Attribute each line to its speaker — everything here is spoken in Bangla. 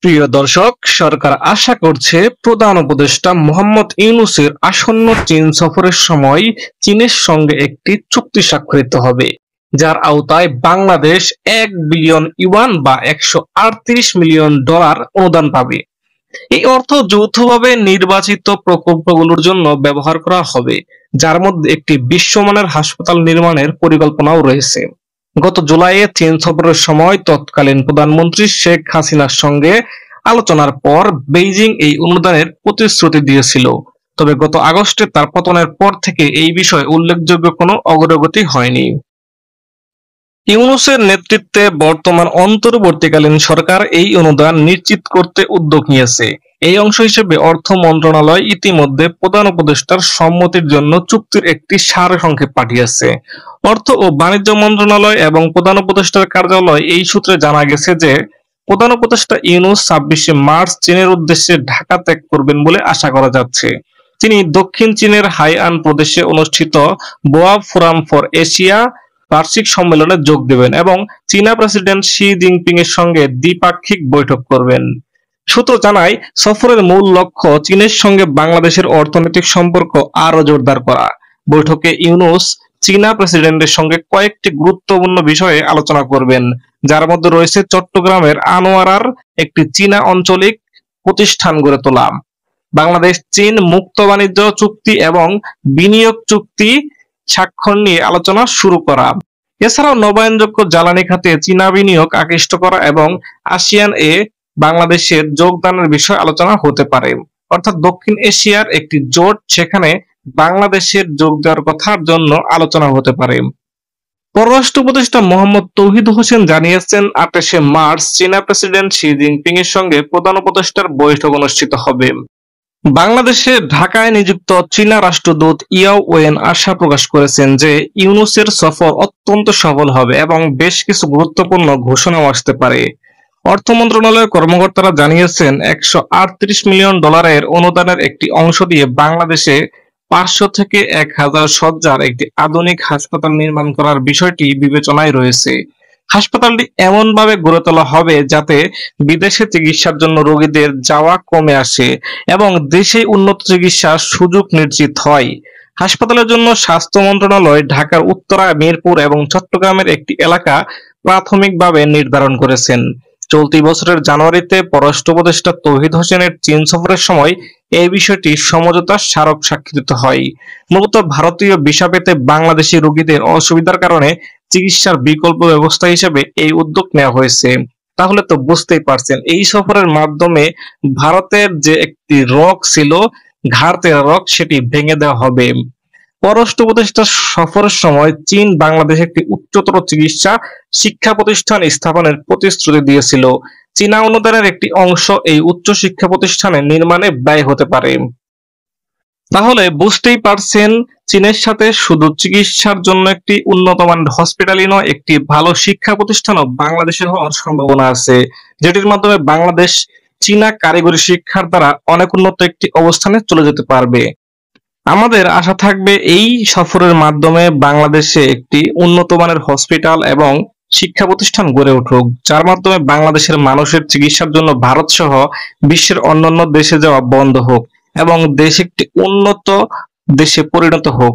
Speaker 1: প্রিয় দর্শক, সরকার আশা করছে প্রধান উপদেষ্টা মোহাম্মদ ইউনূসের আসন্ন চীন সফরের সময় চীনের সঙ্গে একটি চুক্তি স্বাক্ষরিত হবে, যার আওতায় বাংলাদেশ ১ বিলিয়ন ইউয়ান বা $১৩৮ মিলিয়ন অনুদান পাবে। এই অর্থ যৌথভাবে নির্বাচিত প্রকল্পগুলোর জন্য ব্যবহার করা হবে, যার মধ্যে একটি বিশ্বমানের হাসপাতাল নির্মাণের পরিকল্পনাও রয়েছে। গত জুলাইয়ে চীন সফরের সময় তৎকালীন প্রধানমন্ত্রী শেখ হাসিনার সঙ্গে আলোচনার পর বেইজিং এই অনুদানের প্রতিশ্রুতি দিয়েছিল, তবে গত আগস্টে তার পতনের পর থেকে এই বিষয়ে উল্লেখযোগ্য কোনো অগ্রগতি হয়নি। ইউনূসের নেতৃত্বে বর্তমান অন্তর্বর্তীকালীন সরকার এই অনুদান নিশ্চিত করতে উদ্যোগ নিয়েছে। এই অংশ হিসেবে অর্থ মন্ত্রণালয় ইতিমধ্যে প্রধান উপদেষ্টার সম্মতির জন্য চুক্তির একটি সারসংক্ষেপ পাঠিয়েছে। অর্থ ও বাণিজ্য মন্ত্রণালয় এবং প্রধান উপদেষ্টার কার্যালয় এই সূত্রে জানা গেছে যে প্রধান উপদেষ্টা ইউনূস ২৬শে মার্চ চীনের উদ্দেশ্যে ঢাকা ত্যাগ করবেন বলে আশা করা যাচ্ছে। তিনি দক্ষিণ চীনের হাইআন প্রদেশে অনুষ্ঠিত বোয়া ফোরাম ফর এশিয়া বার্ষিক সম্মেলনে যোগ দেবেন এবং চীনা প্রেসিডেন্ট শি জিনপিং এর সঙ্গে দ্বিপাক্ষিক বৈঠক করবেন। সূত্র জানায়, সফরের মূল লক্ষ্য চীনের সঙ্গে বাংলাদেশের অর্থনৈতিক সম্পর্ক আরো জোরদার করা। বৈঠকে ইউনূস চীনা প্রেসিডেন্টের সঙ্গে কয়েকটি গুরুত্বপূর্ণ বিষয়ে আলোচনা করবেন, যার মধ্যে রয়েছে চট্টগ্রামের আনোয়ারার একটি চীনা আঞ্চলিক প্রতিষ্ঠান গড়ে তোলা, বাংলাদেশ চীন মুক্ত বাণিজ্য চুক্তি এবং বিনিয়োগ চুক্তি স্বাক্ষর নিয়ে আলোচনা শুরু করা। এছাড়াও নবায়নযোগ্য জ্বালানি খাতে চীনা বিনিয়োগ আকৃষ্ট করা এবং আসিয়ান এ বাংলাদেশের যোগদানের বিষয়ে আলোচনা হতে পারে। অর্থাৎ দক্ষিণ এশিয়ার একটি জোট, সেখানে বাংলাদেশের যোগ দেওয়ার কথার জন্য আলোচনা হতে পারে। পররাষ্ট্র উপদেষ্টা মোহাম্মদ তৌহিদ হোসেন জানিয়েছেন, ২৮শে মার্চ চীনা প্রেসিডেন্ট শি জিনপিং এর সঙ্গে প্রধান উপদেষ্টার বৈঠক অনুষ্ঠিত হবে। বাংলাদেশে ঢাকায় নিযুক্ত চীনা রাষ্ট্রদূত ইয়াও ওয়েন আশা প্রকাশ করেছেন যে ইউনূসের সফর অত্যন্ত সফল হবে এবং বেশ কিছু গুরুত্বপূর্ণ ঘোষণাও আসতে পারে। অর্থ মন্ত্রণালয়ের কর্মকর্তারা জানিয়েছেন, $১৩৮ মিলিয়ন অনুদানের একটি অংশ দিয়ে বাংলাদেশে ৫০০ থেকে ১,০০০ শয্যার একটি আধুনিক হাসপাতাল নির্মাণ করার বিষয়টি বিবেচনায় রয়েছে। হাসপাতালটি এমনভাবে গড়ে তোলা হবে যাতে বিদেশে চিকিৎসার জন্য রোগীদের যাওয়া কমে আসে এবং দেশে উন্নত চিকিৎসার সুযোগ নিশ্চিত হয়। হাসপাতালের জন্য স্বাস্থ্য মন্ত্রণালয় ঢাকার উত্তরা, মিরপুর এবং চট্টগ্রামের একটি এলাকা প্রাথমিকভাবে নির্ধারণ করেছেন। চলতি বছরের জানুয়ারিতে পররাষ্ট্র উপদেষ্টা তৌহিদ হোসেনের চীন সফরের সময় এই বিষয়টি সমঝোতার স্মারক স্বাক্ষরিত হয়। মূলত ভারতীয় ভিসা পেতে বাংলাদেশি রোগীদের অসুবিধার কারণে চিকিৎসার বিকল্প ব্যবস্থা হিসেবে এই উদ্যোগ নেওয়া হয়েছে। তাহলে তো বুঝতেই পারছেন, এই সফরের মাধ্যমে ভারতের যে একটি রগ ছিল, ঘাড়তের রগ, সেটি ভেঙে দেওয়া হবে। পররাষ্ট্র উপদেষ্টার সফরের সময় চীন বাংলাদেশে একটি উচ্চতর চিকিৎসা শিক্ষা প্রতিষ্ঠান স্থাপনের প্রতিশ্রুতি দিয়েছিল। চীনা অনুদানের একটি অংশ এই উচ্চ শিক্ষা প্রতিষ্ঠানের নির্মাণে ব্যয় হতে পারে। তাহলে বুঝতেই পারছেন, চীনের সাথে শুধু চিকিৎসার জন্য একটি উন্নত মানের হসপিটালই নয়, একটি ভালো শিক্ষা প্রতিষ্ঠানও বাংলাদেশের হওয়ার সম্ভাবনা আছে, যেটির মাধ্যমে বাংলাদেশ চীনা কারিগরি শিক্ষার দ্বারা অনেক উন্নত একটি অবস্থানে চলে যেতে পারবে। আমাদের আশা থাকবে এই সফরের মাধ্যমে বাংলাদেশে একটি উন্নত মানের হসপিটাল এবং শিক্ষা প্রতিষ্ঠান গড়ে উঠুক, যার মাধ্যমে বাংলাদেশের মানুষের চিকিৎসার জন্য ভারত সহ বিশ্বের অন্যান্য দেশে যাওয়া বন্ধ হোক এবং দেশ একটি উন্নত দেশে পরিণত হোক।